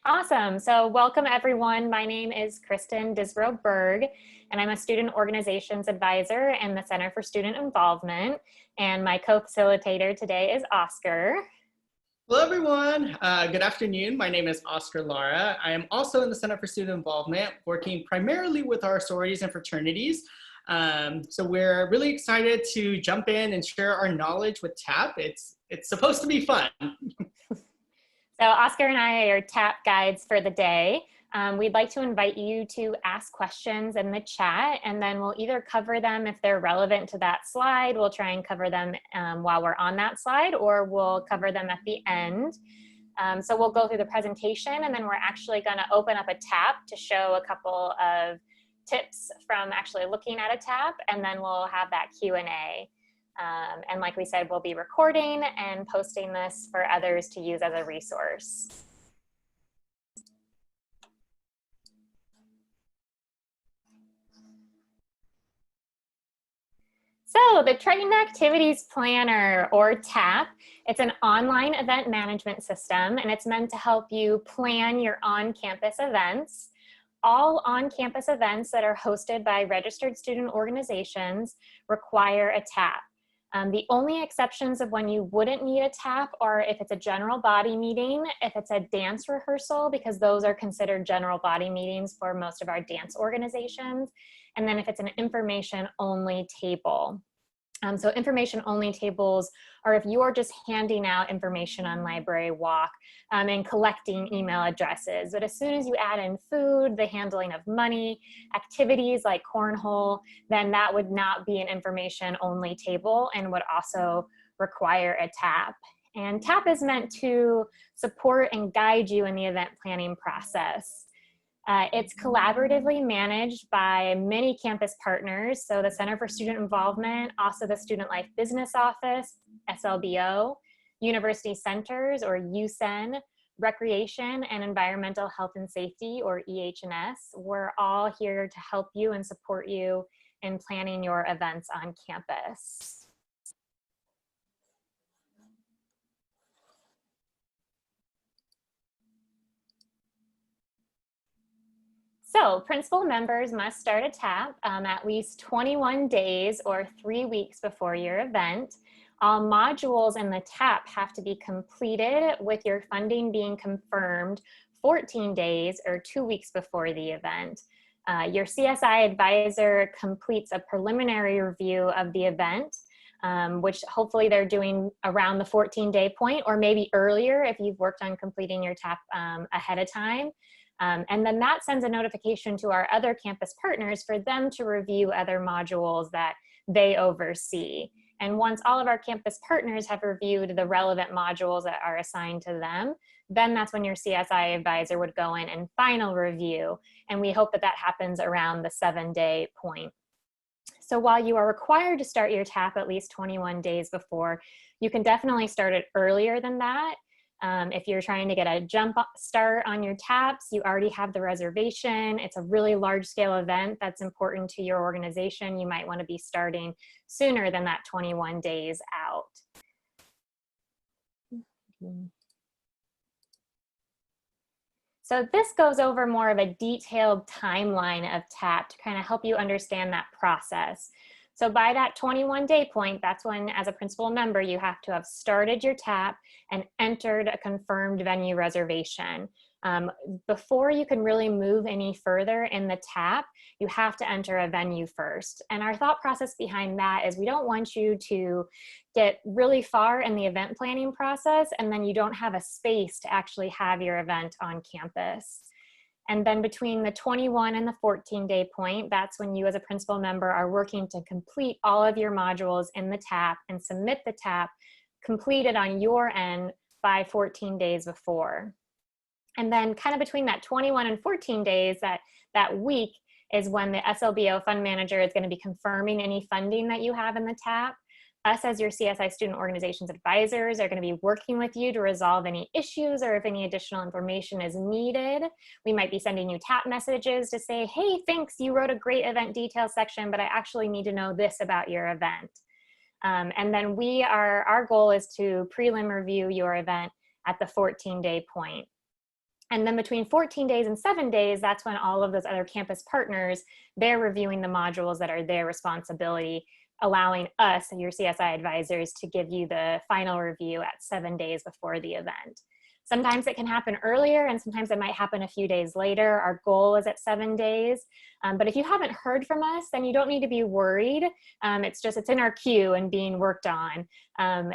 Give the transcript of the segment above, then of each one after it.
Awesome. So welcome everyone. My name is Kristen Burg, and I'm a student organizations advisor in the Center for Student Involvement. And my co-facilitator today is Oscar. Hello, everyone. Good afternoon. My name is Oscar Lara. I am also in the Center for Student Involvement, working primarily with our sororities and fraternities. So we're really excited to jump in and share our knowledge with TAP. It's supposed to be fun. So Oscar and I are TAP guides for the day. We'd like to invite you to ask questions in the chat, and then we'll either cover them if they're relevant to that slide. We'll try and cover them while we're on that slide, or we'll cover them at the end. So we'll go through the presentation, and then we're actually going to open up a TAP to show a couple of tips from actually looking at a TAP, and then we'll have that Q&A. And like we said, we'll be recording and posting this for others to use as a resource. So the Triton Activities Planner, or TAP, it's an online event management system, and it's meant to help you plan your on-campus events. All on-campus events that are hosted by registered student organizations require a TAP. The only exceptions of when you wouldn't need a TAP are if it's a general body meeting, if it's a dance rehearsal, because those are considered general body meetings for most of our dance organizations, and then if it's an information-only table. So information-only tables are if you're just handing out information on Library Walk and collecting email addresses. But as soon as you add in food, the handling of money, activities like cornhole, then that would not be an information-only table and would also require a TAP. And TAP is meant to support and guide you in the event planning process. It's collaboratively managed by many campus partners, so the Center for Student Involvement, also the Student Life Business Office, SLBO, University Centers, or UCEN, Recreation and Environmental Health and Safety, or EH&S. We're all here to help you and support you in planning your events on campus. So principal members must start a TAP at least 21 days or 3 weeks before your event. All modules in the TAP have to be completed with your funding being confirmed 14 days or 2 weeks before the event. Your CSI advisor completes a preliminary review of the event, which hopefully they're doing around the 14-day point or maybe earlier if you've worked on completing your TAP ahead of time. And then that sends a notification to our other campus partners for them to review other modules that they oversee. And once all of our campus partners have reviewed the relevant modules that are assigned to them, then that's when your CSI advisor would go in and final review. And we hope that that happens around the 7-day point. So while you are required to start your TAP at least 21 days before, you can definitely start it earlier than that. If you're trying to get a jump start on your TAPs, you already have the reservation. It's a really large scale event that's important to your organization. You might want to be starting sooner than that 21 days out. So this goes over more of a detailed timeline of TAP to kind of help you understand that process. So by that 21-day point, that's when, as a principal member, you have to have started your TAP and entered a confirmed venue reservation. Before you can really move any further in the TAP, you have to enter a venue first. And our thought process behind that is we don't want you to get really far in the event planning process and then you don't have a space to actually have your event on campus. And then between the 21 and the 14-day point, that's when you as a principal member are working to complete all of your modules in the TAP and submit the TAP completed on your end by 14 days before. And then kind of between that 21 and 14 days, that week is when the SLBO fund manager is going to be confirming any funding that you have in the TAP. Us as your CSI student organizations advisors are going to be working with you to resolve any issues or if any additional information is needed. We might be sending you TAP messages to say, hey, thanks, you wrote a great event details section, but I actually need to know this about your event. And then our goal is to prelim review your event at the 14-day point. And then between 14 days and 7 days, that's when all of those other campus partners, they're reviewing the modules that are their responsibility, allowing us, your CSI advisors, to give you the final review at 7 days before the event. Sometimes it can happen earlier, and sometimes it might happen a few days later. Our goal is at 7 days. But if you haven't heard from us, then you don't need to be worried. It's in our queue and being worked on.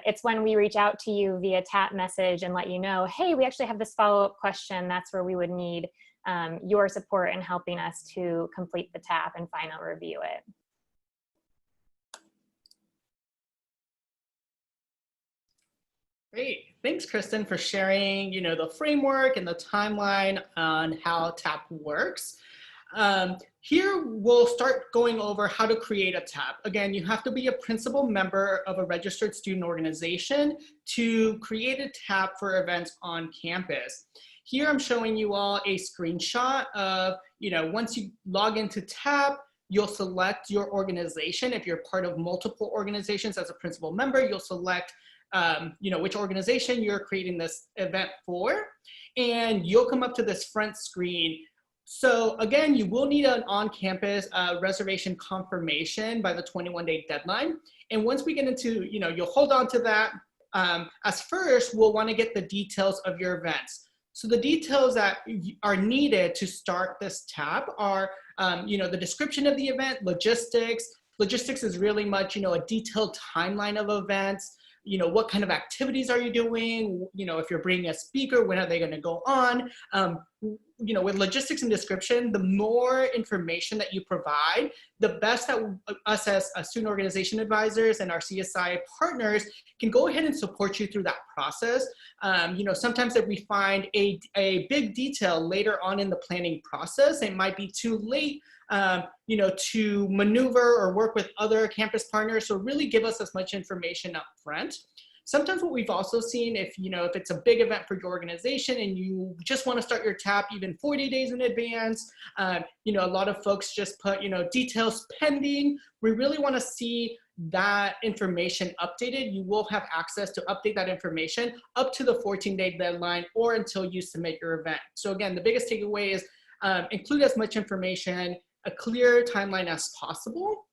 It's when we reach out to you via TAP message and let you know, hey, we actually have this follow-up question. That's where we would need your support in helping us to complete the TAP and final review it. Great. Thanks, Kristen, for sharing, the framework and the timeline on how TAP works. Here, we'll start going over how to create a TAP. Again, you have to be a principal member of a registered student organization to create a TAP for events on campus. Here, I'm showing you all a screenshot of, once you log into TAP, you'll select your organization. If you're part of multiple organizations as a principal member, you'll select which organization you're creating this event for, and you'll come up to this front screen. So again, you will need an on-campus reservation confirmation by the 21-day deadline. And once we get into, you'll hold on to that. As first, we'll want to get the details of your events. So the details that are needed to start this tab are, the description of the event, logistics. Logistics is really much, a detailed timeline of events. What kind of activities are you doing? If you're bringing a speaker, when are they going to go on? With logistics and description, the more information that you provide, the best that us as student organization advisors and our CSI partners can go ahead and support you through that process. Sometimes if we find a big detail later on in the planning process, it might be too late to maneuver or work with other campus partners. So really give us as much information up front. Sometimes what we've also seen, if it's a big event for your organization and you just want to start your TAP even 40 days in advance, a lot of folks just put, details pending. We really want to see that information updated. You will have access to update that information up to the 14-day deadline or until you submit your event. So again, the biggest takeaway is include as much information, a clear timeline as possible.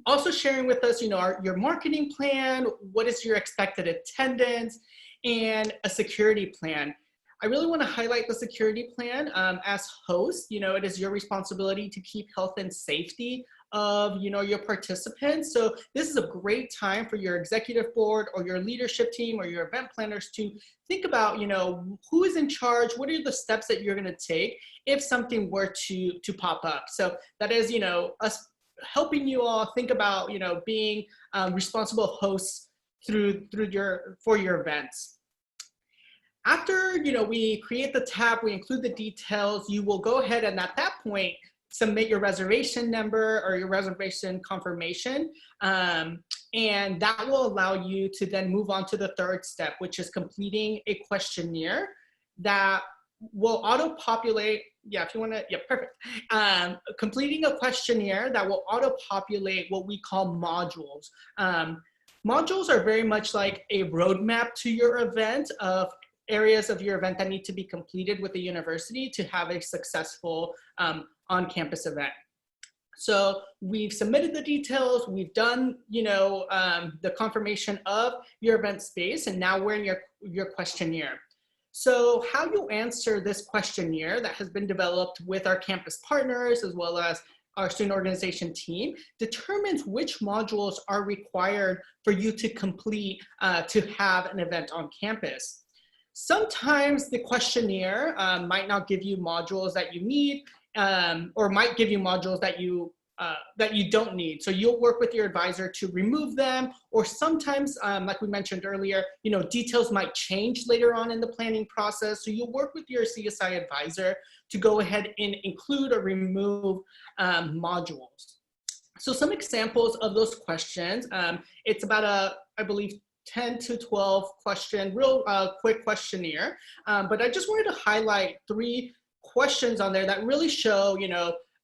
Also sharing with us, your marketing plan, what is your expected attendance, and a security plan. I really want to highlight the security plan. As host, it is your responsibility to keep health and safety of, your participants. So this is a great time for your executive board or your leadership team or your event planners to think about, who is in charge, what are the steps that you're going to take if something were to pop up. So that is, us helping you all think about, being responsible hosts for your events. After, we create the tab, we include the details, you will go ahead and at that point, submit your reservation number or your reservation confirmation. And that will allow you to then move on to the third step, which is completing a questionnaire that will auto-populate. Yeah, if you want to, yeah, perfect. Completing a questionnaire that will auto-populate what we call modules. Modules are very much like a roadmap to your event of areas of your event that need to be completed with the university to have a successful on-campus event. So we've submitted the details, we've done, the confirmation of your event space, and now we're in your questionnaire. So how you answer this questionnaire that has been developed with our campus partners as well as our student organization team determines which modules are required for you to complete to have an event on campus. Sometimes the questionnaire might not give you modules that you need or might give you modules that you don't need. So you'll work with your advisor to remove them, or sometimes, like we mentioned earlier, details might change later on in the planning process. So you'll work with your CSI advisor to go ahead and include or remove modules. So some examples of those questions, it's about I believe, 10 to 12 question, real quick questionnaire. But I just wanted to highlight 3 questions on there that really show,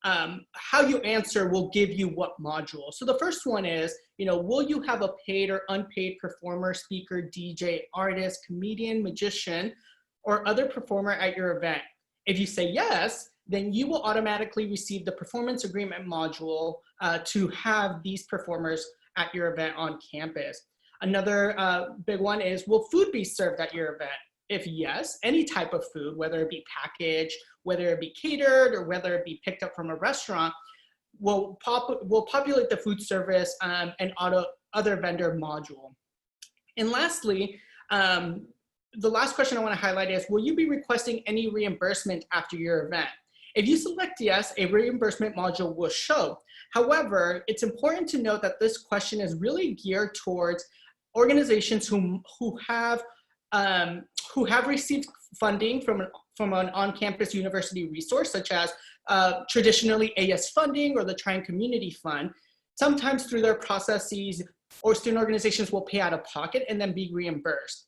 how you answer will give you what module. So the first one is, will you have a paid or unpaid performer, speaker, DJ, artist, comedian, magician, or other performer at your event? If you say yes, then you will automatically receive the performance agreement module to have these performers at your event on campus. Another big one is, will food be served at your event? If yes, any type of food, whether it be packaged, whether it be catered, or whether it be picked up from a restaurant, will populate the food service and other vendor module. And lastly, the last question I want to highlight is, will you be requesting any reimbursement after your event? If you select yes, a reimbursement module will show. However, it's important to note that this question is really geared towards organizations who have received funding from an on-campus university resource, such as traditionally AS funding or the Triton Community Fund. Sometimes through their processes, or student organizations will pay out of pocket and then be reimbursed.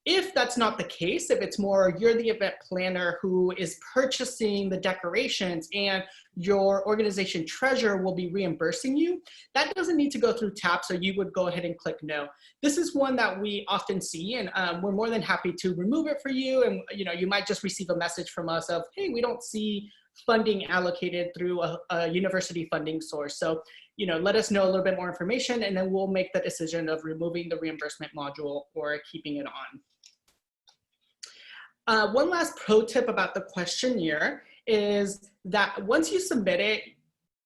If that's not the case, if it's more you're the event planner who is purchasing the decorations and your organization treasurer will be reimbursing you, that doesn't need to go through TAP, so you would go ahead and click no. This is one that we often see, and we're more than happy to remove it for you. And you might just receive a message from us of, hey, we don't see funding allocated through a university funding source. So let us know a little bit more information, and then we'll make the decision of removing the reimbursement module or keeping it on. One last pro tip about the questionnaire is that once you submit it,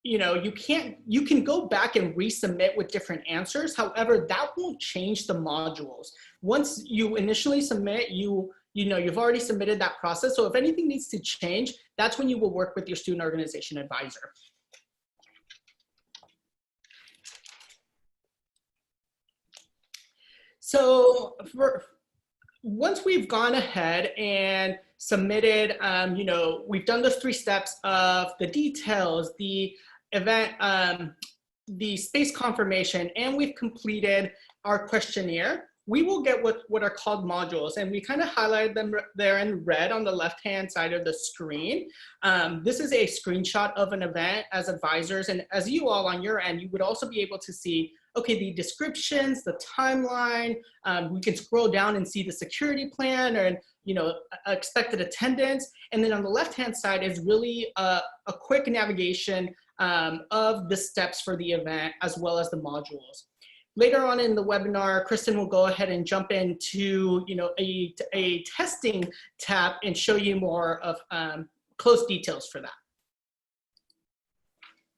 you can go back and resubmit with different answers. However, that won't change the modules. Once you initially submit, you've already submitted that process. So if anything needs to change, that's when you will work with your student organization advisor. So once we've gone ahead and submitted, we've done those 3 steps of the details, the event, the space confirmation, and we've completed our questionnaire, we will get what are called modules, and we kind of highlighted them there in red on the left-hand side of the screen. This is a screenshot of an event as advisors, and as you all on your end, you would also be able to see, okay, the descriptions, the timeline, we can scroll down and see the security plan and expected attendance, and then on the left-hand side is really a quick navigation of the steps for the event as well as the modules. Later on in the webinar, Kristen will go ahead and jump into a testing tab and show you more of close details for that.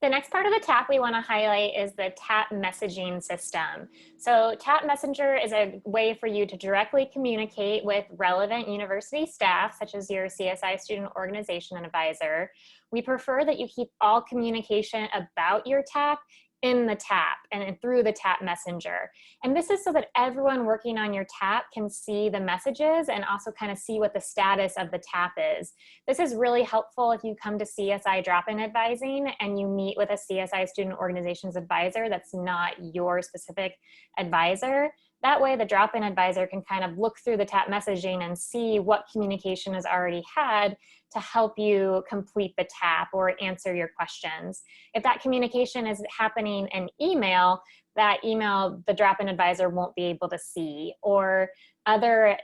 The next part of the TAP we want to highlight is the TAP messaging system. So TAP Messenger is a way for you to directly communicate with relevant university staff, such as your CSI student organization advisor. We prefer that you keep all communication about your TAP in the TAP and through the TAP Messenger. And this is so that everyone working on your TAP can see the messages and also kind of see what the status of the TAP is. This is really helpful if you come to CSI drop-in advising and you meet with a CSI student organizations advisor that's not your specific advisor. That way the drop-in advisor can kind of look through the TAP messaging and see what communication is already had to help you complete the TAP or answer your questions. If that communication is happening in email, that email the drop-in advisor won't be able to see, or other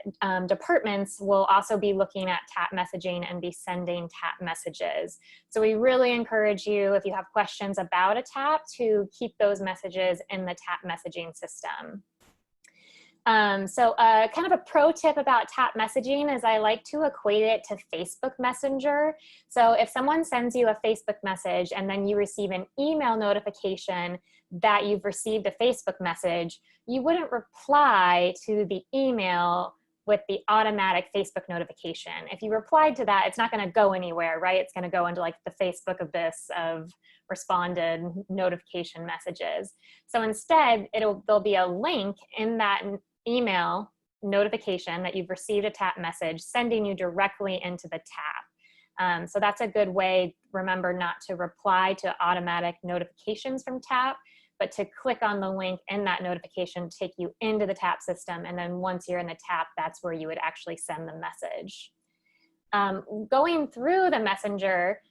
departments will also be looking at TAP messaging and be sending TAP messages. So we really encourage you, if you have questions about a TAP, to keep those messages in the TAP messaging system. Kind of a pro tip about TAP messaging is I like to equate it to Facebook Messenger. So if someone sends you a Facebook message and then you receive an email notification that you've received a Facebook message, you wouldn't reply to the email with the automatic Facebook notification. If you replied to that, it's not going to go anywhere, right? It's going to go into like the Facebook abyss of responded notification messages. So instead, there'll be a link in that email notification that you've received a TAP message sending you directly into the TAP. So that's a good way. Remember not to reply to automatic notifications from TAP, but to click on the link in that notification to take you into the TAP system. And then once you're in the TAP, that's where you would actually send the message. Going through the messenger,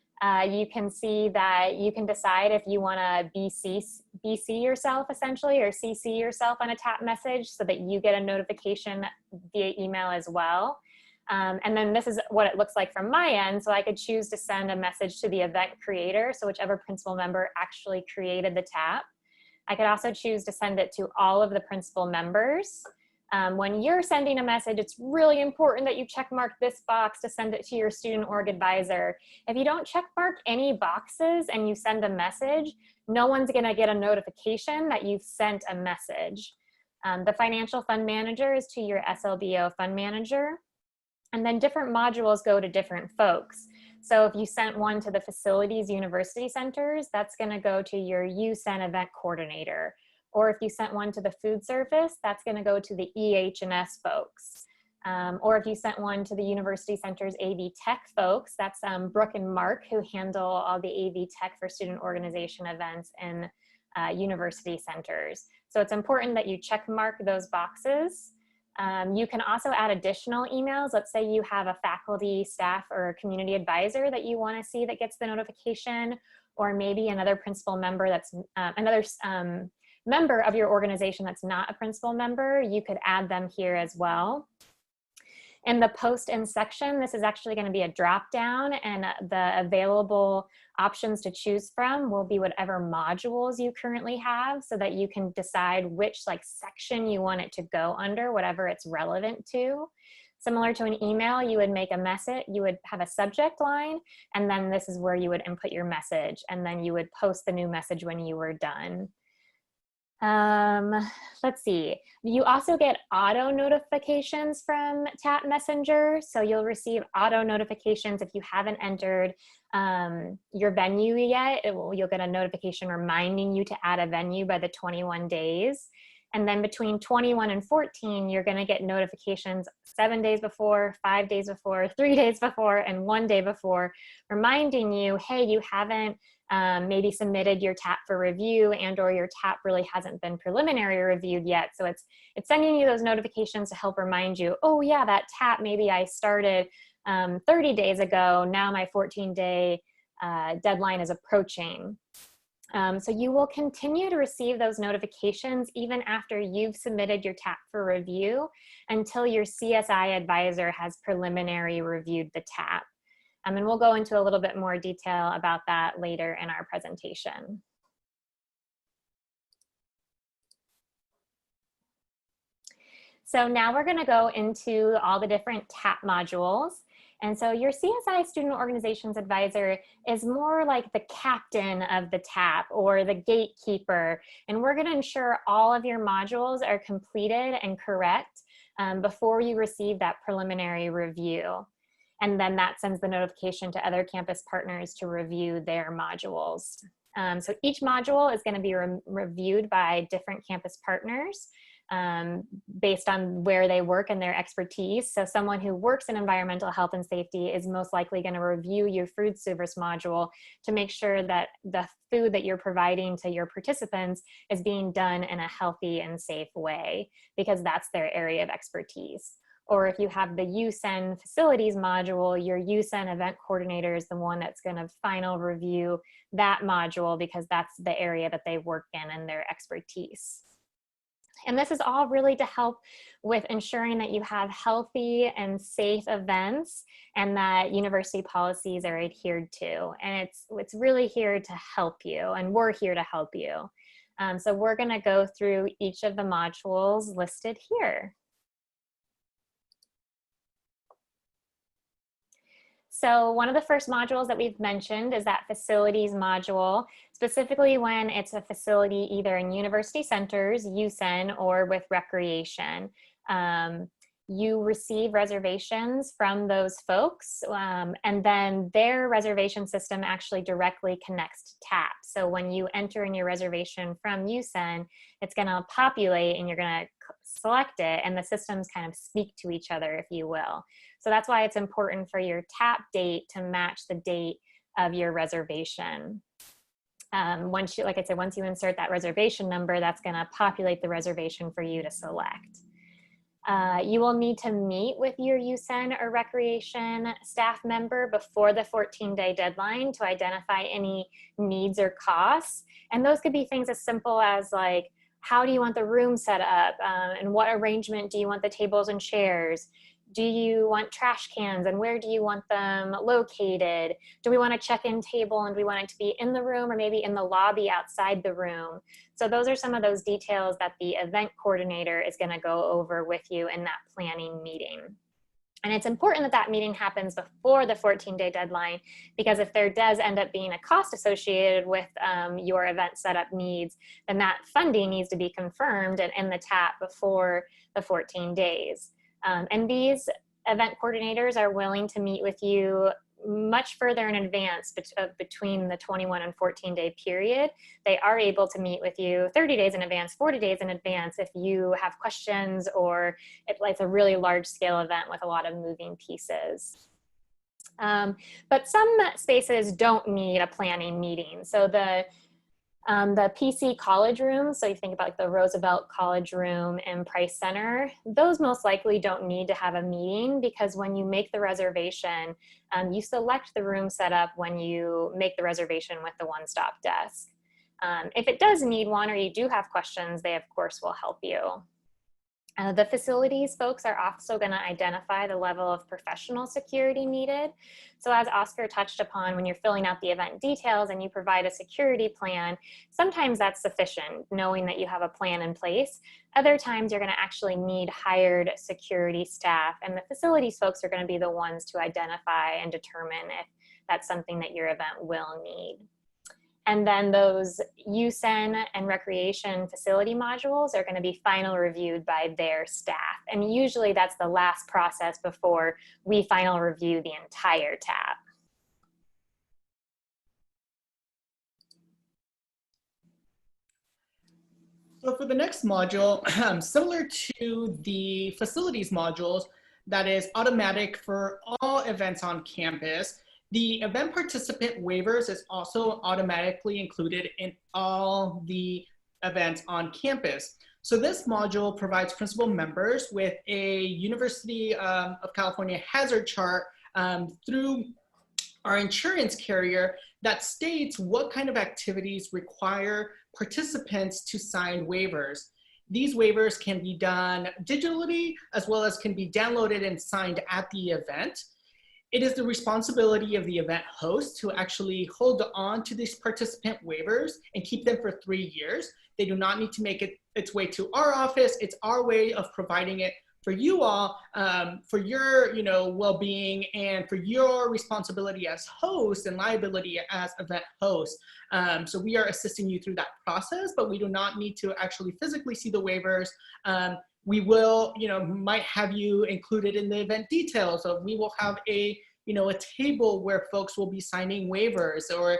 you can see that you can decide if you want to BC yourself essentially, or CC yourself on a TAP message so that you get a notification via email as well. And then this is what it looks like from my end. So I could choose to send a message to the event creator, so whichever principal member actually created the TAP. I could also choose to send it to all of the principal members. When you're sending a message, it's really important that you check mark this box to send it to your student org advisor. If you don't check mark any boxes and you send a message, no one's gonna get a notification that you've sent a message. The financial fund manager is to your SLBO fund manager. And then different modules go to different folks. So if you sent one to the facilities university centers, that's gonna go to your USEN event coordinator. Or if you sent one to the food service, that's gonna go to the EH&S folks. Or if you sent one to the university centers AV Tech folks, that's Brooke and Mark, who handle all the AV Tech for student organization events in university centers. So it's important that you check mark those boxes. You can also add additional emails. Let's say you have a faculty, staff, or a community advisor that you want to see that gets the notification, or maybe another principal member that's another member of your organization that's not a principal member. You could add them here as well. In the post in section, this is actually going to be a drop down, and the available options to choose from will be whatever modules you currently have, so that you can decide which section you want it to go under, whatever it's relevant to. Similar to an email, you would make a message, you would have a subject line, and then this is where you would input your message, and then you would post the new message when you were done. Let's see. You also get auto notifications from TAP Messenger. So you'll receive auto notifications if you haven't entered your venue yet. You'll get a notification reminding you to add a venue by the 21 days. And then between 21 and 14, you're going to get notifications 7 days before, 5 days before, 3 days before, and 1 day before, reminding you, hey, you haven't maybe submitted your TAP for review, and or your TAP really hasn't been preliminary reviewed yet. So it's sending you those notifications to help remind you, oh yeah, that TAP maybe I started 30 days ago. Now my 14-day deadline is approaching. So you will continue to receive those notifications even after you've submitted your TAP for review, until your CSI advisor has preliminary reviewed the TAP. And we'll go into a little bit more detail about that later in our presentation. So now we're going to go into all the different TAP modules. And so your CSI Student Organizations Advisor is more like the captain of the TAP, or the gatekeeper. And we're going to ensure all of your modules are completed and correct before you receive that preliminary review. And then that sends the notification to other campus partners to review their modules. So each module is going to be reviewed by different campus partners based on where they work and their expertise. So someone who works in environmental health and safety is most likely going to review your food service module to make sure that the food that you're providing to your participants is being done in a healthy and safe way, because that's their area of expertise. Or if you have the USEN facilities module, your USEN event coordinator is the one that's going to final review that module, because that's the area that they work in and their expertise. And this is all really to help with ensuring that you have healthy and safe events, and that university policies are adhered to. And it's really here to help you, and we're here to help you. So we're going to go through each of the modules listed here. So one of the first modules that we've mentioned is that facilities module, specifically when it's a facility either in university centers, USEN, or with recreation. You receive reservations from those folks, and then their reservation system actually directly connects to TAP. So when you enter in your reservation from USEN, it's going to populate and you're going to select it, and the systems kind of speak to each other, if you will. So that's why it's important for your TAP date to match the date of your reservation. Once you, like I said, once you insert that reservation number, that's going to populate the reservation for you to select. You will need to meet with your USEN or recreation staff member before the 14-day deadline to identify any needs or costs. And those could be things as simple as like, how do you want the room set up? And what arrangement do you want the tables and chairs? Do you want trash cans, and where do you want them located? Do we want a check-in table, and do we want it to be in the room or maybe in the lobby outside the room? So those are some of those details that the event coordinator is going to go over with you in that planning meeting. And it's important that that meeting happens before the 14-day deadline, because if there does end up being a cost associated with your event setup needs, then that funding needs to be confirmed and in the TAP before the 14 days. And these event coordinators are willing to meet with you much further in advance between the 21 and 14-day period. They are able to meet with you 30 days in advance, 40 days in advance if you have questions or it's a really large scale event with a lot of moving pieces. But some spaces don't need a planning meeting. So the PC college rooms, so you think about like the Roosevelt College Room and Price Center, those most likely don't need to have a meeting, because when you make the reservation, you select the room setup when you make the reservation with the one-stop desk. If it does need one or you do have questions, they of course will help you. The facilities folks are also going to identify the level of professional security needed. So as Oscar touched upon, when you're filling out the event details and you provide a security plan, sometimes that's sufficient, knowing that you have a plan in place. Other times you're going to actually need hired security staff, and the facilities folks are going to be the ones to identify and determine if that's something that your event will need. And then those USEN and recreation facility modules are going to be final reviewed by their staff. And usually that's the last process before we final review the entire TAP. So for the next module, similar to the facilities modules, that is automatic for all events on campus, the event participant waivers is also automatically included in all the events on campus. So this module provides principal members with a University of California hazard chart through our insurance carrier that states what kind of activities require participants to sign waivers. These waivers can be done digitally as well as can be downloaded and signed at the event. It is the responsibility of the event host to actually hold on to these participant waivers and keep them for 3 years. They do not need to make it its way to our office. It's our way of providing it for you all, for your well-being and for your responsibility as host and liability as event host. So we are assisting you through that process, but we do not need to actually physically see the waivers. We will, might have you included in the event details. So we will have a table where folks will be signing waivers, or,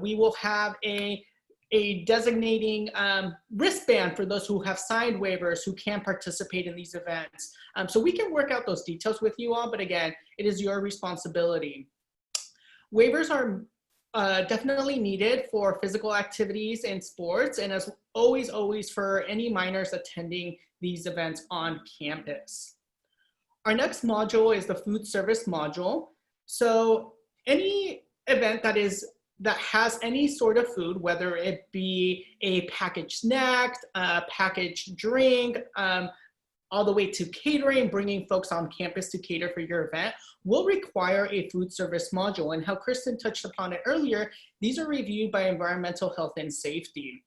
we will have a designating wristband for those who have signed waivers who can participate in these events. So we can work out those details with you all, but again, it is your responsibility. Waivers are definitely needed for physical activities and sports, and as always for any minors attending these events on campus. Our next module is the food service module. So any event that has any sort of food, whether it be a packaged snack, a packaged drink, all the way to catering, bringing folks on campus to cater for your event, will require a food service module. And how Kristen touched upon it earlier, these are reviewed by environmental health and safety.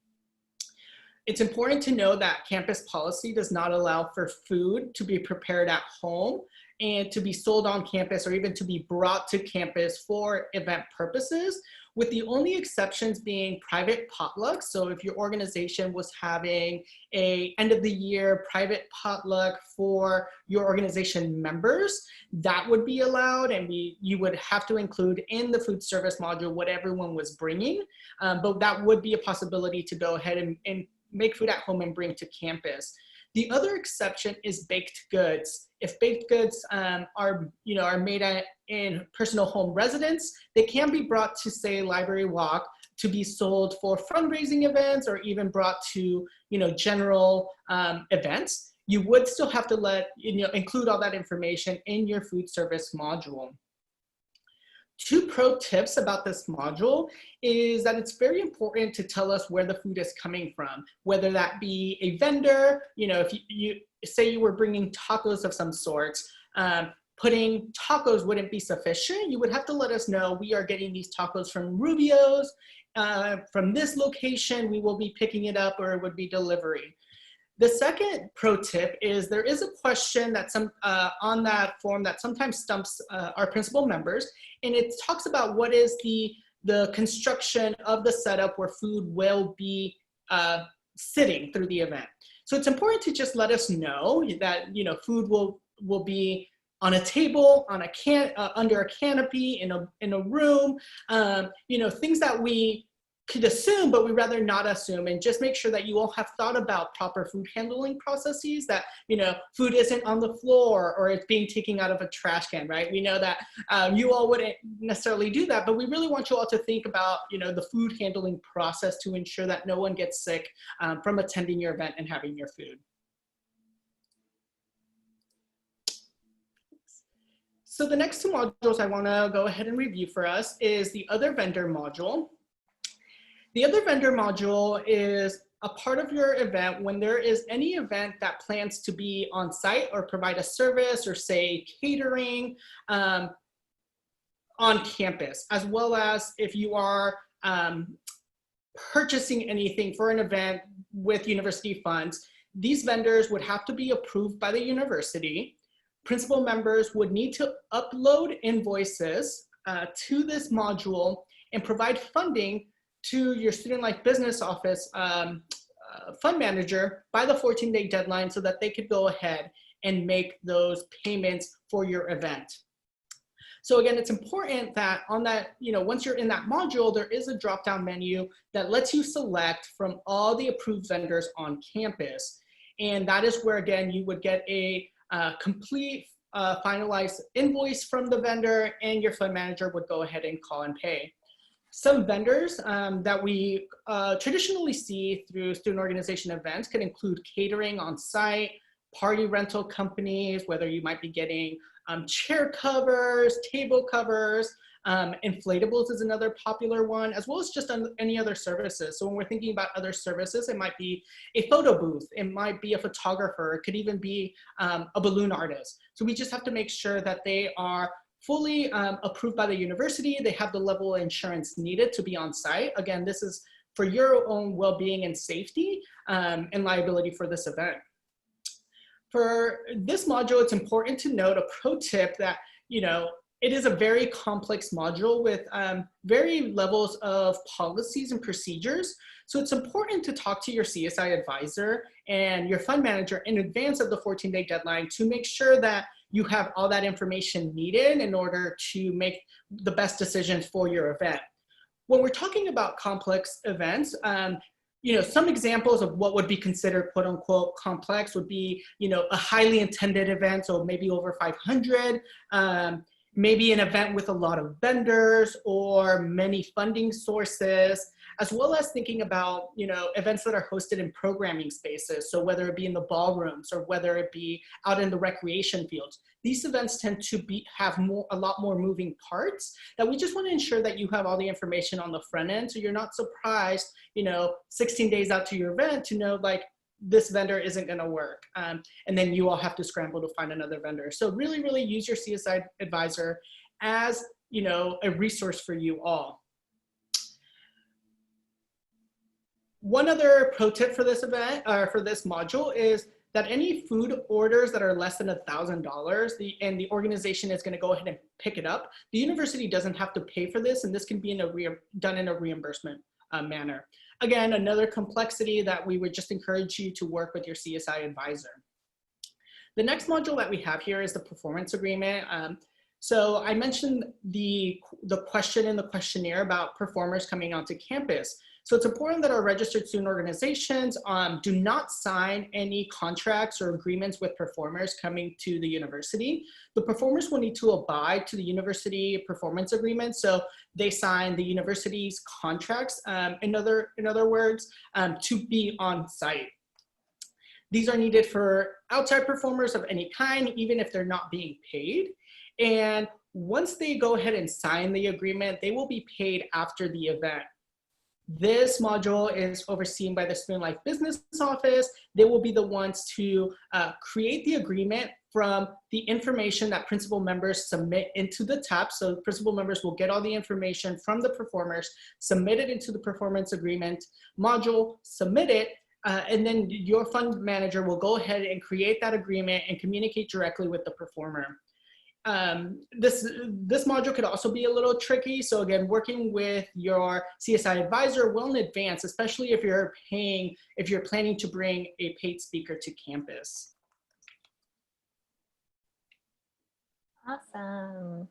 It's important to know that campus policy does not allow for food to be prepared at home and to be sold on campus or even to be brought to campus for event purposes, with the only exceptions being private potlucks. So if your organization was having a end of the year private potluck for your organization members, that would be allowed, and you would have to include in the food service module what everyone was bringing, but that would be a possibility to go ahead and make food at home and bring to campus. The other exception is baked goods. If baked goods are made in personal home residence, they can be brought to, say, Library Walk to be sold for fundraising events or even brought to general events. You would still have to include all that information in your food service module. 2 pro tips about this module is that it's very important to tell us where the food is coming from, whether that be a vendor, if you say you were bringing tacos of some sort, Putting tacos wouldn't be sufficient. You would have to let us know, we are getting these tacos from Rubio's, from this location, we will be picking it up, or it would be delivery. The second pro tip is there is a question that on that form that sometimes stumps our principal members, and it talks about what is the construction of the setup where food will be sitting through the event. So it's important to just let us know that food will be on a table, on a under a canopy, in a room, things that we could assume, but we rather not assume, and just make sure that you all have thought about proper food handling processes, that food isn't on the floor or it's being taken out of a trash can, right? We know that you all wouldn't necessarily do that, but we really want you all to think about the food handling process to ensure that no one gets sick from attending your event and having your food. So the next two modules I want to go ahead and review for us is the other vendor module. The other vendor module is a part of your event when there is any event that plans to be on site or provide a service, or say catering on campus, as well as if you are purchasing anything for an event with university funds. These vendors would have to be approved by the university. Principal members would need to upload invoices to this module and provide funding to your Student Life Business Office fund manager by the 14-day deadline, so that they could go ahead and make those payments for your event. So again, it's important that on that, once you're in that module, there is a drop-down menu that lets you select from all the approved vendors on campus. And that is where, again, you would get a complete finalized invoice from the vendor, and your fund manager would go ahead and call and pay. Some vendors that we traditionally see through student organization events could include catering on site, party rental companies, whether you might be getting chair covers, table covers, inflatables is another popular one, as well as just any other services. So when we're thinking about other services, it might be a photo booth, it might be a photographer, it could even be a balloon artist. So we just have to make sure that they are fully approved by the university. They have the level of insurance needed to be on site. Again, this is for your own well-being and safety and liability for this event. For this module, it's important to note a pro tip that, it is a very complex module with varying levels of policies and procedures. So it's important to talk to your CSI advisor and your fund manager in advance of the 14-day deadline to make sure that you have all that information needed in order to make the best decisions for your event. When we're talking about complex events, some examples of what would be considered quote unquote complex would be, a highly attended event, so maybe over 500, maybe an event with a lot of vendors or many funding sources, as well as thinking about, events that are hosted in programming spaces. So whether it be in the ballrooms or whether it be out in the recreation fields, these events tend to have a lot more moving parts that we just want to ensure that you have all the information on the front end. So you're not surprised, 16 days out to your event to know like, this vendor isn't going to work. And then you all have to scramble to find another vendor. So really, really use your CSI advisor as, a resource for you all. One other pro tip for this event, or for this module, is that any food orders that are less than $1,000, and the organization is going to go ahead and pick it up, the university doesn't have to pay for this, and this can be done in a reimbursement manner. Again, another complexity that we would just encourage you to work with your CSI advisor. The next module that we have here is the performance agreement. So I mentioned the question in the questionnaire about performers coming onto campus. So it's important that our registered student organizations do not sign any contracts or agreements with performers coming to the university. The performers will need to abide to the university performance agreement. So they sign the university's contracts, in other words, to be on site. These are needed for outside performers of any kind, even if they're not being paid. And once they go ahead and sign the agreement, they will be paid after the event. This module is overseen by the Student Life Business Office. They will be the ones to create the agreement from the information that principal members submit into the tab. So principal members will get all the information from the performers, submit it into the performance agreement module, submit it, and then your fund manager will go ahead and create that agreement and communicate directly with the performer. This module could also be a little tricky. So again, working with your CSI advisor well in advance, especially if you're planning to bring a paid speaker to campus. Awesome.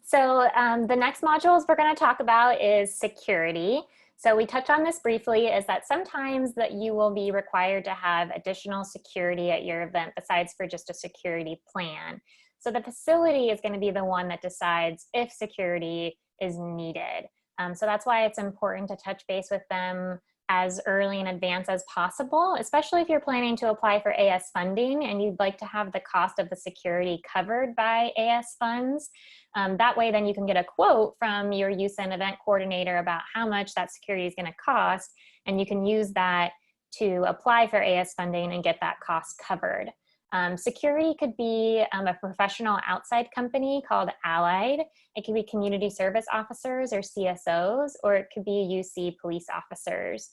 So the next modules we're going to talk about is security. So we touched on this briefly, is that sometimes that you will be required to have additional security at your event besides for just a security plan. So the facility is going to be the one that decides if security is needed. So that's why it's important to touch base with them as early in advance as possible, especially if you're planning to apply for AS funding and you'd like to have the cost of the security covered by AS funds. That way then you can get a quote from your youth and event coordinator about how much that security is going to cost, and you can use that to apply for AS funding and get that cost covered. Security could be a professional outside company called Allied. It could be community service officers or CSOs, or it could be UC police officers.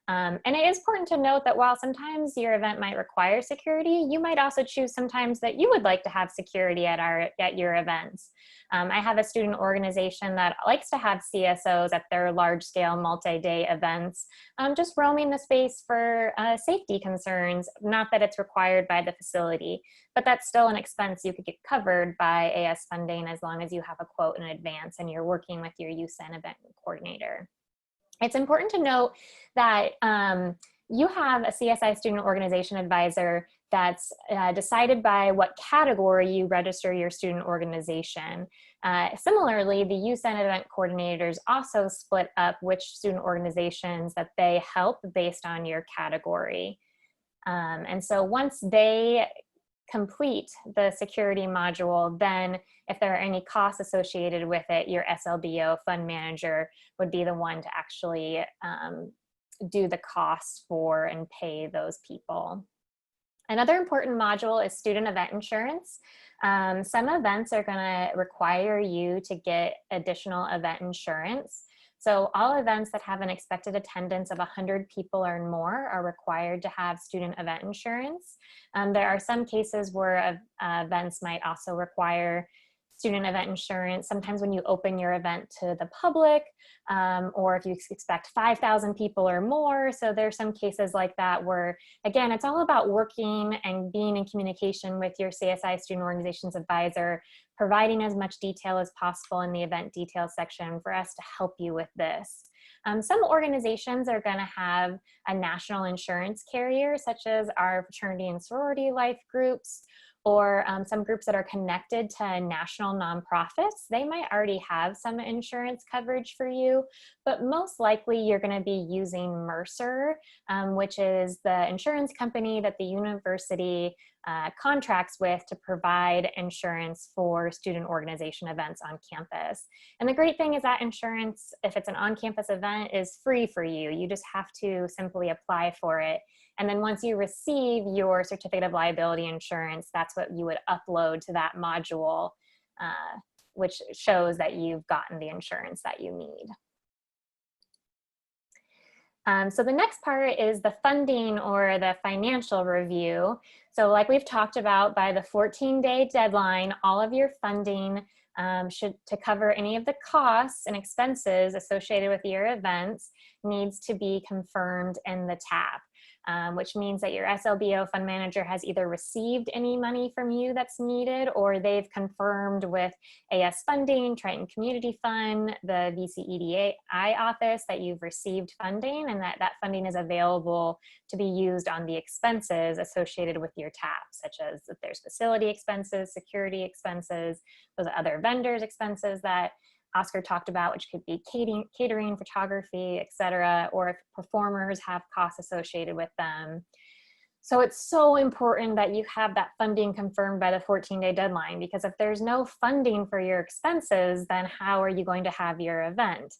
And it is important to note that while sometimes your event might require security, you might also choose sometimes that you would like to have security at your events. I have a student organization that likes to have CSOs at their large-scale multi-day events, just roaming the space for safety concerns. Not that it's required by the facility, but that's still an expense you could get covered by AS funding as long as you have a quote in advance and you're working with your youth and event coordinator. It's important to note that you have a CSI student organization advisor that's decided by what category you register your student organization. Similarly, the youth and event coordinators also split up which student organizations that they help based on your category. And so once they complete the security module, then if there are any costs associated with it, your SLBO fund manager would be the one to actually do the costs for and pay those people. Another important module is student event insurance. Some events are going to require you to get additional event insurance. So all events that have an expected attendance of 100 people or more are required to have student event insurance. There are some cases where events might also require student event insurance. Sometimes when you open your event to the public, or if you expect 5,000 people or more. So there's some cases like that where, again, it's all about working and being in communication with your CSI student organizations advisor, providing as much detail as possible in the event details section for us to help you with this. Some organizations are going to have a national insurance carrier, such as our fraternity and sorority life groups, or some groups that are connected to national nonprofits. They might already have some insurance coverage for you, but most likely you're going to be using Mercer, which is the insurance company that the university contracts with to provide insurance for student organization events on campus. And the great thing is that insurance, if it's an on-campus event, is free for you. You just have to simply apply for it. And then once you receive your certificate of liability insurance, that's what you would upload to that module, which shows that you've gotten the insurance that you need. So the next part is the funding or the financial review. So like we've talked about, by the 14-day deadline, all of your funding to cover any of the costs and expenses associated with your events needs to be confirmed in the tab. Which means that your SLBO fund manager has either received any money from you that's needed, or they've confirmed with AS funding, Triton Community Fund, the VCEDI office that you've received funding and that funding is available to be used on the expenses associated with your tab, such as if there's facility expenses, security expenses, those other vendors expenses that Oscar talked about, which could be catering, photography, etc., or if performers have costs associated with them. So it's so important that you have that funding confirmed by the 14-day deadline, because if there's no funding for your expenses, then how are you going to have your event?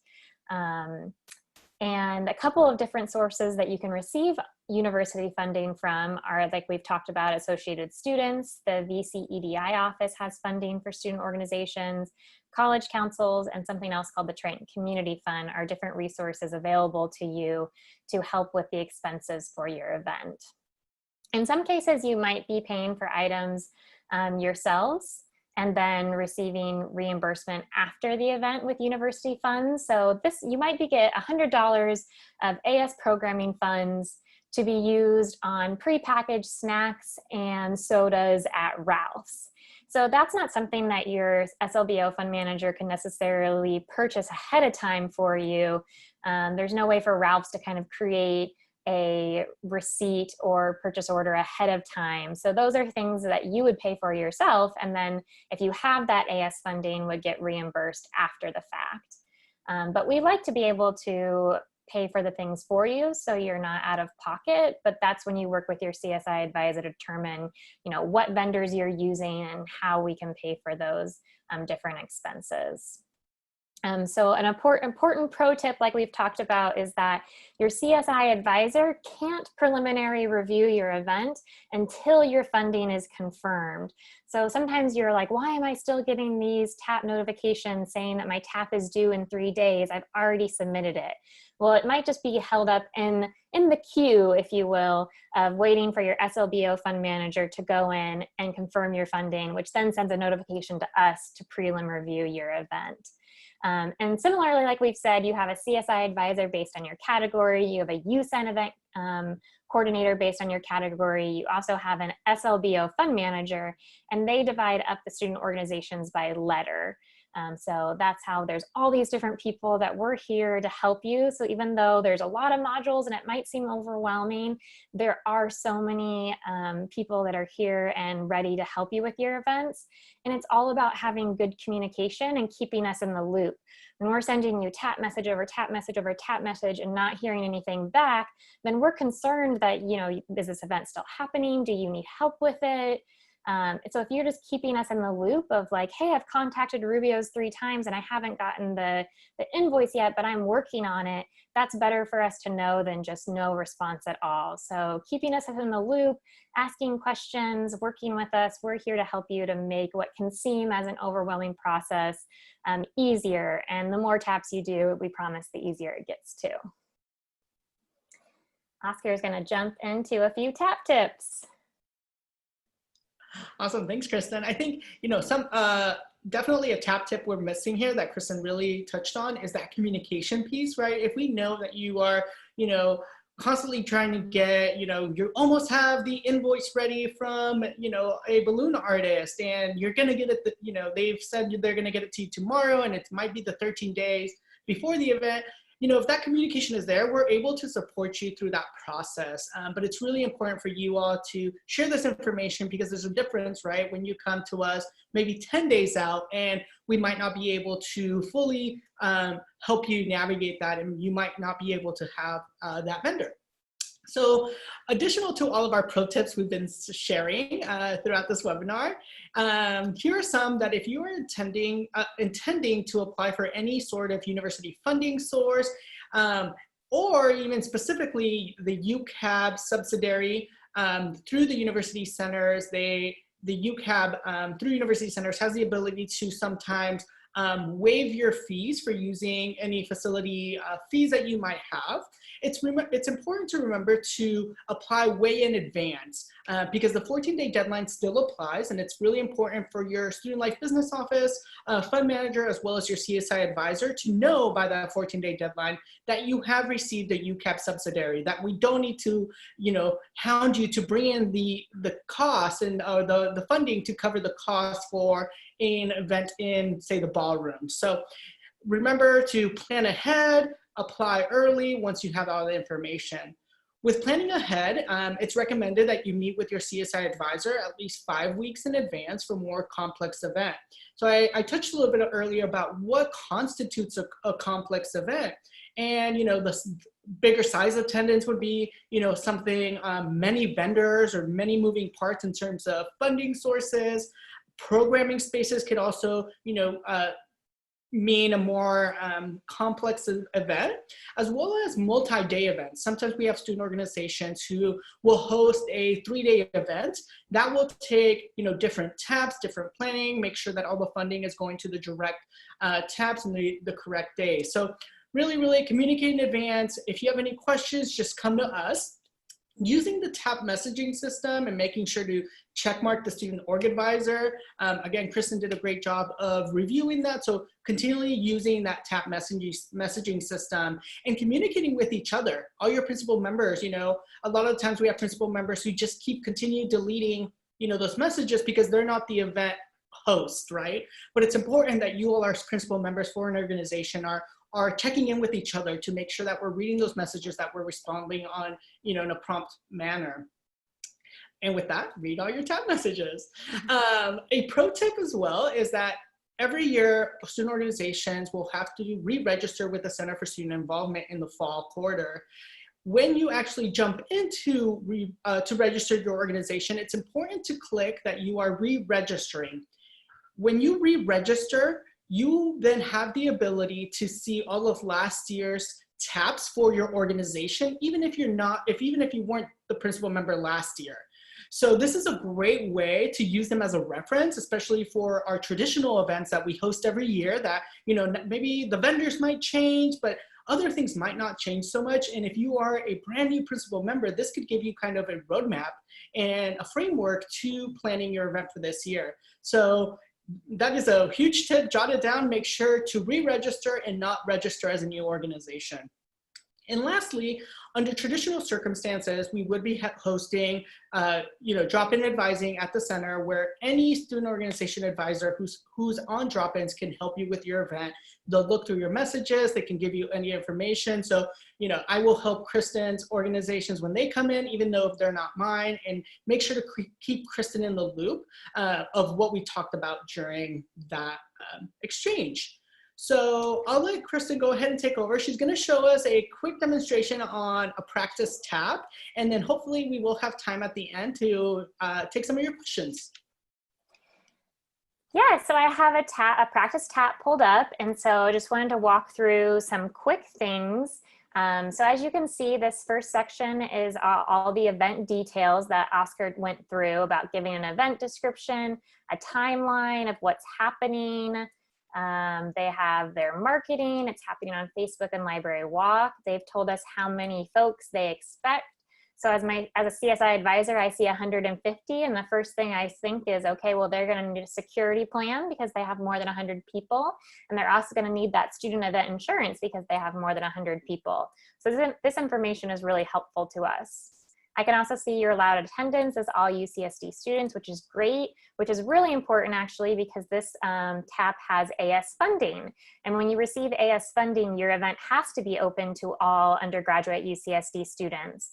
And a couple of different sources that you can receive university funding from are, like we've talked about, Associated Students. The VCEDI office has funding for student organizations. College councils and something else called the Triton Community Fund are different resources available to you to help with the expenses for your event. In some cases, you might be paying for items yourselves and then receiving reimbursement after the event with university funds. So this, you might get $100 of AS programming funds to be used on prepackaged snacks and sodas at Ralph's. So that's not something that your SLBO fund manager can necessarily purchase ahead of time for you. There's no way for Ralph's to kind of create a receipt or purchase order ahead of time. So those are things that you would pay for yourself. And then if you have that AS funding, would get reimbursed after the fact. But we like to be able to pay for the things for you so you're not out of pocket. But that's when you work with your CSI advisor to determine, what vendors you're using and how we can pay for those different expenses. So an important pro tip, like we've talked about, is that your CSI advisor can't preliminary review your event until your funding is confirmed. So sometimes you're like, why am I still getting these TAP notifications saying that my TAP is due in 3 days? I've already submitted it. Well, it might just be held up in the queue, if you will, of waiting for your SLBO fund manager to go in and confirm your funding, which then sends a notification to us to prelim review your event. And similarly, like we've said, you have a CSI advisor based on your category. You have a USEN event coordinator based on your category. You also have an SLBO fund manager, and they divide up the student organizations by letter. So that's how there's all these different people that we're here to help you. So even though there's a lot of modules and it might seem overwhelming, there are so many people that are here and ready to help you with your events. And it's all about having good communication and keeping us in the loop. When we're sending you tap message over tap message over tap message and not hearing anything back, then we're concerned that, is this event still happening? Do you need help with it? So if you're just keeping us in the loop of like, hey, I've contacted Rubio's 3 times and I haven't gotten the invoice yet, but I'm working on it, that's better for us to know than just no response at all. So keeping us in the loop, asking questions, working with us, we're here to help you to make what can seem as an overwhelming process easier. And the more taps you do, we promise the easier it gets too. Oscar is going to jump into a few tap tips. Awesome, thanks, Kristen. I think, some definitely a tap tip we're missing here that Kristen really touched on is that communication piece, right? If we know that you are, constantly trying to get, you almost have the invoice ready from, a balloon artist, and you're going to get it, they've said they're going to get it to you tomorrow, and it might be the 13 days before the event. If that communication is there, we're able to support you through that process. But it's really important for you all to share this information, because there's a difference, right? When you come to us maybe 10 days out, and we might not be able to fully help you navigate that, and you might not be able to have that vendor. So additional to all of our pro tips we've been sharing throughout this webinar, here are some that if you are intending to apply for any sort of university funding source, or even specifically the UCAB subsidiary through the university centers, the UCAB through university centers has the ability to sometimes waive your fees for using any facility fees that you might have. It's important to remember to apply way in advance because the 14-day deadline still applies, and it's really important for your student life business office, fund manager, as well as your CSI advisor to know by that 14-day deadline that you have received a UCAP subsidiary, that we don't need to, hound you to bring in the cost and the funding to cover the cost for an event in, say, the ballroom. So remember to plan ahead, apply early once you have all the information. With planning ahead, it's recommended that you meet with your CSI advisor at least 5 weeks in advance for more complex event. So I touched a little bit earlier about what constitutes a complex event. And, the bigger size attendance would be, something, many vendors or many moving parts in terms of funding sources. Programming spaces could also, mean a more complex event, as well as multi-day events. Sometimes we have student organizations who will host a 3-day event that will take, different tabs, different planning, make sure that all the funding is going to the direct tabs and the correct day. So really communicate in advance. If you have any questions, just come to us. Using the TAP messaging system and making sure to check mark the student org advisor. Again, Kristen did a great job of reviewing that. So continually using that TAP messaging system and communicating with each other. All your principal members, a lot of times we have principal members who just continue deleting, those messages because they're not the event host, right? But it's important that you all, our principal members for an organization, are checking in with each other to make sure that we're reading those messages, that we're responding on, in a prompt manner. And with that, read all your TAP messages. A pro tip as well is that every year, student organizations will have to re-register with the Center for Student Involvement in the fall quarter. When you actually jump into to register your organization, it's important to click that you are re-registering. When you re-register, you then have the ability to see all of last year's TAPs for your organization, even if you weren't the principal member last year. So this is a great way to use them as a reference, especially for our traditional events that we host every year that, maybe the vendors might change, but other things might not change so much. And if you are a brand new principal member, this could give you kind of a roadmap and a framework to planning your event for this year. So that is a huge tip. Jot it down. Make sure to re-register and not register as a new organization. And lastly, under traditional circumstances, we would be hosting, drop-in advising at the center, where any student organization advisor who's on drop-ins can help you with your event. They'll look through your messages. They can give you any information. So, I will help Kristen's organizations when they come in, even though if they're not mine, and make sure to keep Kristen in the loop of what we talked about during that exchange. So I'll let Kristen go ahead and take over. She's going to show us a quick demonstration on a practice TAP, and then hopefully we will have time at the end to take some of your questions. Yeah, so I have a practice TAP pulled up, and so I just wanted to walk through some quick things. So as you can see, this first section is all the event details that Oscar went through about giving an event description, a timeline of what's happening. They have their marketing. It's happening on Facebook and Library Walk. They've told us how many folks they expect. So as a CSI advisor, I see 150, and the first thing I think is, okay, well, they're going to need a security plan because they have more than 100 people, and they're also going to need that student event insurance because they have more than 100 people. So this information is really helpful to us. I can also see your allowed attendance as all UCSD students, which is great, which is really important actually because this TAP has AS funding. And when you receive AS funding, your event has to be open to all undergraduate UCSD students.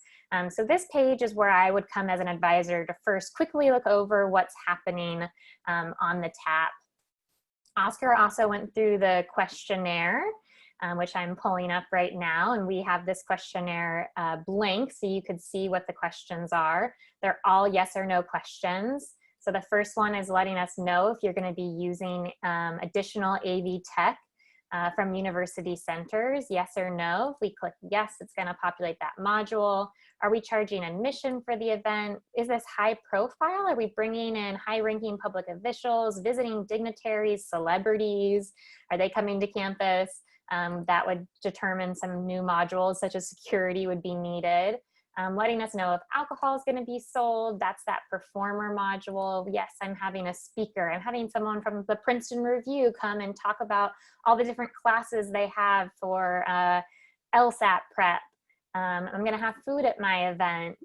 So this page is where I would come as an advisor to first quickly look over what's happening on the TAP. Oscar also went through the questionnaire, which I'm pulling up right now. And we have this questionnaire blank, so you could see what the questions are. They're all yes or no questions. So the first one is letting us know if you're going to be using additional AV tech from university centers, yes or no. If we click yes, it's going to populate that module. Are we charging admission for the event? Is this high profile? Are we bringing in high-ranking public officials, visiting dignitaries, celebrities? Are they coming to campus? That would determine some new modules such as security would be needed. Letting us know if alcohol is going to be sold. That's that performer module. Yes, I'm having a speaker. I'm having someone from the Princeton Review come and talk about all the different classes they have for LSAT prep. I'm going to have food at my event.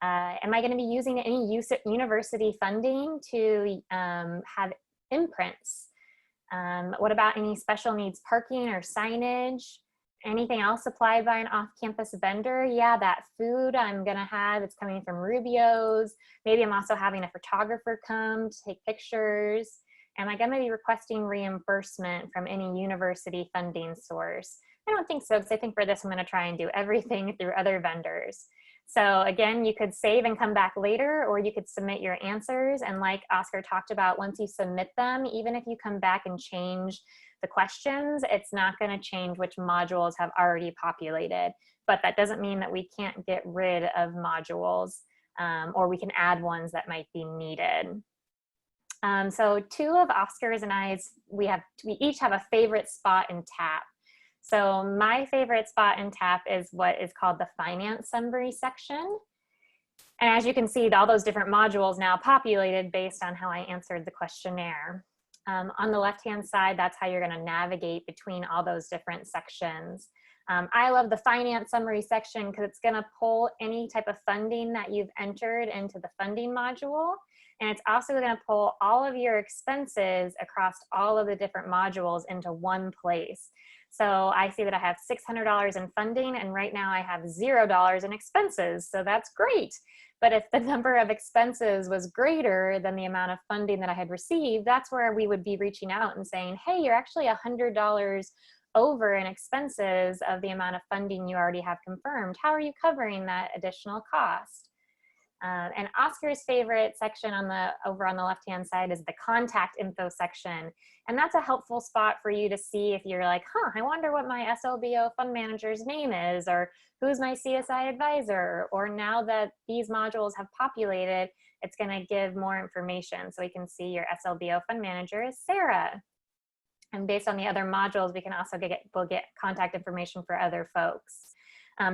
Am I going to be using any university funding to have imprints? What about any special needs parking or signage? Anything else supplied by an off-campus vendor? Yeah, that food I'm gonna have, it's coming from Rubio's. Maybe I'm also having a photographer come to take pictures. Am I gonna be requesting reimbursement from any university funding source? I don't think so, because I think for this I'm gonna try and do everything through other vendors. So again, you could save and come back later, or you could submit your answers. And like Oscar talked about, once you submit them, even if you come back and change the questions, it's not going to change which modules have already populated. But that doesn't mean that we can't get rid of modules, or we can add ones that might be needed. So two of Oscar's and I's, we each have a favorite spot in TAP. So my favorite spot in TAP is what is called the finance summary section. And as you can see, all those different modules now populated based on how I answered the questionnaire. On the left-hand side, that's how you're gonna navigate between all those different sections. I love the finance summary section because it's gonna pull any type of funding that you've entered into the funding module. And it's also gonna pull all of your expenses across all of the different modules into one place. So I see that I have $600 in funding, and right now I have $0 in expenses. So that's great. But if the number of expenses was greater than the amount of funding that I had received, that's where we would be reaching out and saying, hey, you're actually $100 over in expenses of the amount of funding you already have confirmed. How are you covering that additional cost? And Oscar's favorite section over on the left-hand side is the contact info section. And that's a helpful spot for you to see if you're like, I wonder what my SLBO fund manager's name is, or who's my CSI advisor, or now that these modules have populated, it's gonna give more information. So we can see your SLBO fund manager is Sarah. And based on the other modules, we can also we'll get contact information for other folks.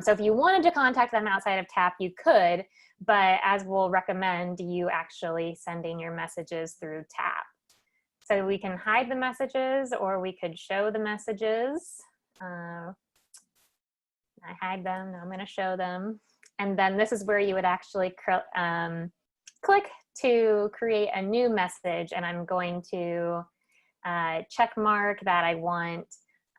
So if you wanted to contact them outside of TAP, you could, but as we'll recommend, you actually sending your messages through TAP. So we can hide the messages, or we could show the messages. I hide them, now I'm gonna show them. And then this is where you would actually click to create a new message, and I'm going to check mark that I want.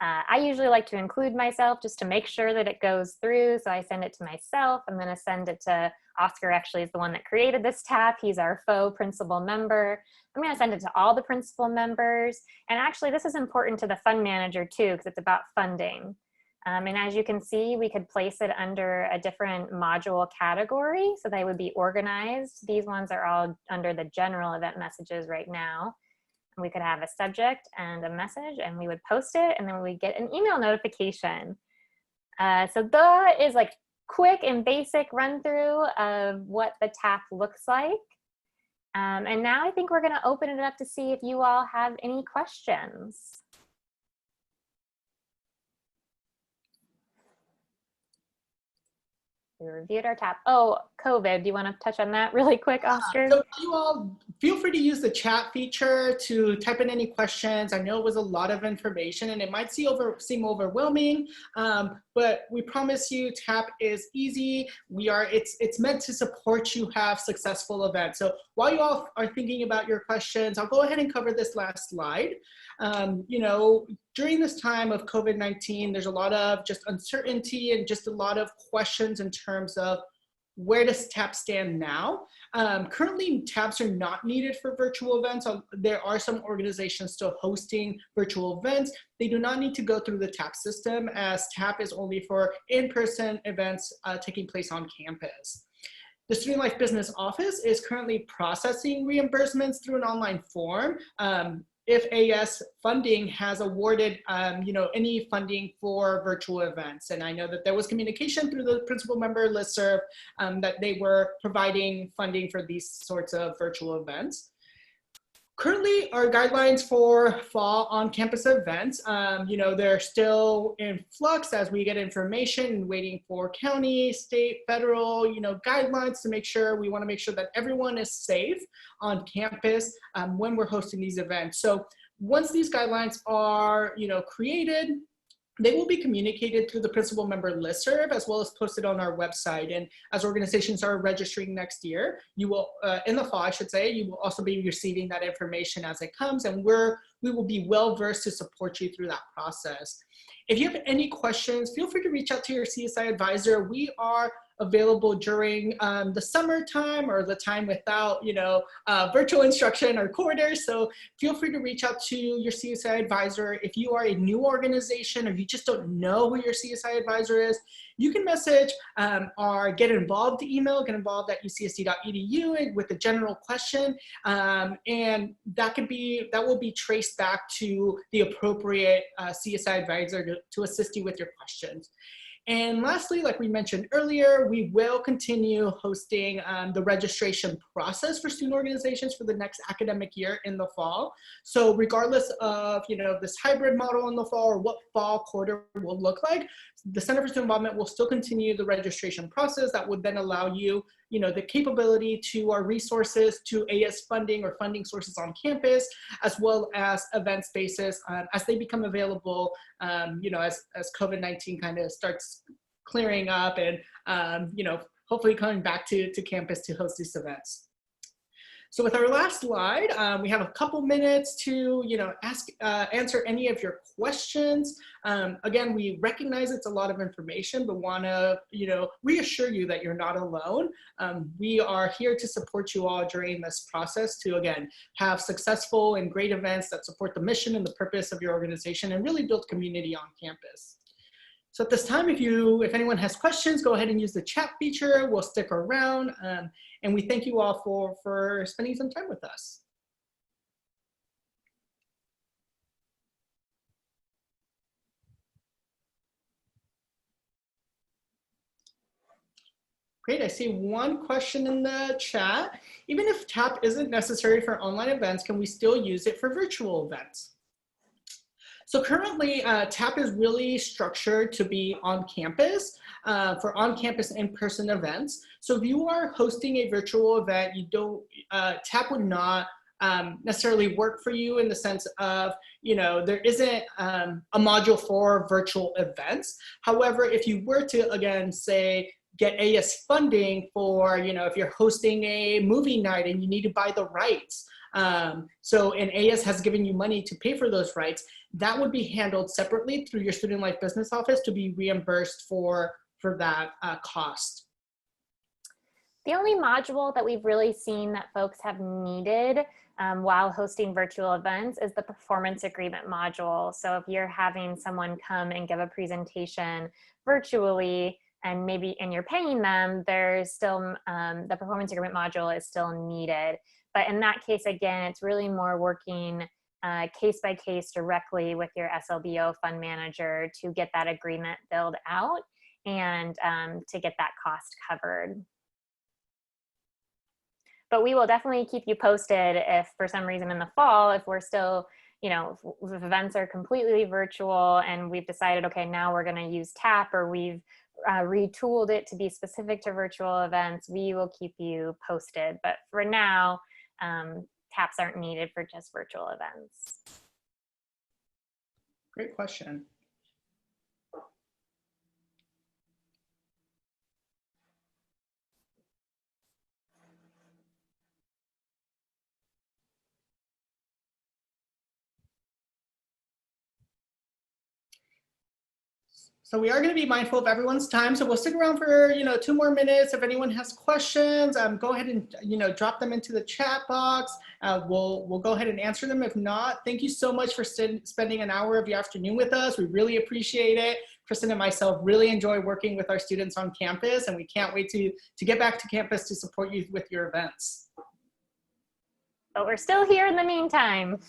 I usually like to include myself just to make sure that it goes through. So I send it to myself. I'm going to send it to Oscar, actually is the one that created this tab. He's our faux principal member. I'm going to send it to all the principal members. And actually this is important to the fund manager too, because it's about funding. And as you can see, we could place it under a different module category. So they would be organized. These ones are all under the general event messages right now. We could have a subject and a message, and we would post it, and then we get an email notification. So that is like quick and basic run through of what the TAP looks like. And now I think we're going to open it up to see if you all have any questions. We reviewed our TAP. Oh, COVID. Do you want to touch on that really quick, Oscar? So you all feel free to use the chat feature to type in any questions. I know it was a lot of information and it might seem overwhelming, but we promise you TAP is easy. It's meant to support you have successful events. So while you all are thinking about your questions, I'll go ahead and cover this last slide. During this time of COVID-19, there's a lot of just uncertainty and just a lot of questions in terms of where does TAP stand now? Currently, TAPs are not needed for virtual events. There are some organizations still hosting virtual events. They do not need to go through the TAP system, as TAP is only for in-person events taking place on campus. The Student Life Business Office is currently processing reimbursements through an online form. If AS funding has awarded, any funding for virtual events. And I know that there was communication through the principal member listserv that they were providing funding for these sorts of virtual events. Currently, our guidelines for fall on-campus events, they're still in flux as we get information and waiting for county, state, federal, guidelines to make sure, we want to make sure that everyone is safe on campus when we're hosting these events. So once these guidelines are, created, They will be communicated through the principal member listserv as well as posted on our website. And as organizations are registering next year, you will, in the fall, I should say, you will also be receiving that information as it comes, and we will be well versed to support you through that process. If you have any questions, feel free to reach out to your CSI advisor. We are available during the summertime or the time without, virtual instruction or quarters. So feel free to reach out to your CSI advisor. If you are a new organization or you just don't know who your CSI advisor is, you can message our Get Involved email, getinvolved@ucsd.edu, with a general question, and that will be traced back to the appropriate CSI advisor to assist you with your questions. And lastly, like we mentioned earlier, we will continue hosting the registration process for student organizations for the next academic year in the fall. So regardless of this hybrid model in the fall or what fall quarter will look like, the Center for Student Involvement will still continue the registration process that would then allow you the capability to our resources, to AS funding or funding sources on campus, as well as event spaces as they become available, as COVID-19 kind of starts clearing up and, hopefully coming back to campus to host these events. So with our last slide, we have a couple minutes to, answer any of your questions. Again, we recognize it's a lot of information, but want to, reassure you that you're not alone. We are here to support you all during this process to, again, have successful and great events that support the mission and the purpose of your organization and really build community on campus. So at this time, if anyone has questions, go ahead and use the chat feature. We'll stick around. And we thank you all for spending some time with us. Great, I see one question in the chat. Even if TAP isn't necessary for online events, can we still use it for virtual events? So currently, TAP is really structured to be on campus, for on-campus in-person events. So if you are hosting a virtual event, TAP would not necessarily work for you in the sense of, there isn't a module for virtual events. However, if you were to, again, say, get AS funding for, if you're hosting a movie night and you need to buy the rights, and AS has given you money to pay for those rights, that would be handled separately through your Student Life Business Office to be reimbursed for that cost. The only module that we've really seen that folks have needed while hosting virtual events is the performance agreement module. So if you're having someone come and give a presentation virtually, and you're paying them, there's still the performance agreement module is still needed. But in that case, again, it's really more working case by case directly with your SLBO fund manager to get that agreement filled out and to get that cost covered. But we will definitely keep you posted if for some reason in the fall, if we're still, if events are completely virtual and we've decided, okay, now we're going to use TAP, or we've retooled it to be specific to virtual events, we will keep you posted. But for now, TAPs aren't needed for just virtual events. Great question. So we are going to be mindful of everyone's time. So we'll stick around for 2 more minutes. If anyone has questions, go ahead and drop them into the chat box. We'll go ahead and answer them. If not, thank you so much for spending an hour of your afternoon with us. We really appreciate it. Kristen and myself really enjoy working with our students on campus, and we can't wait to get back to campus to support you with your events. But we're still here in the meantime.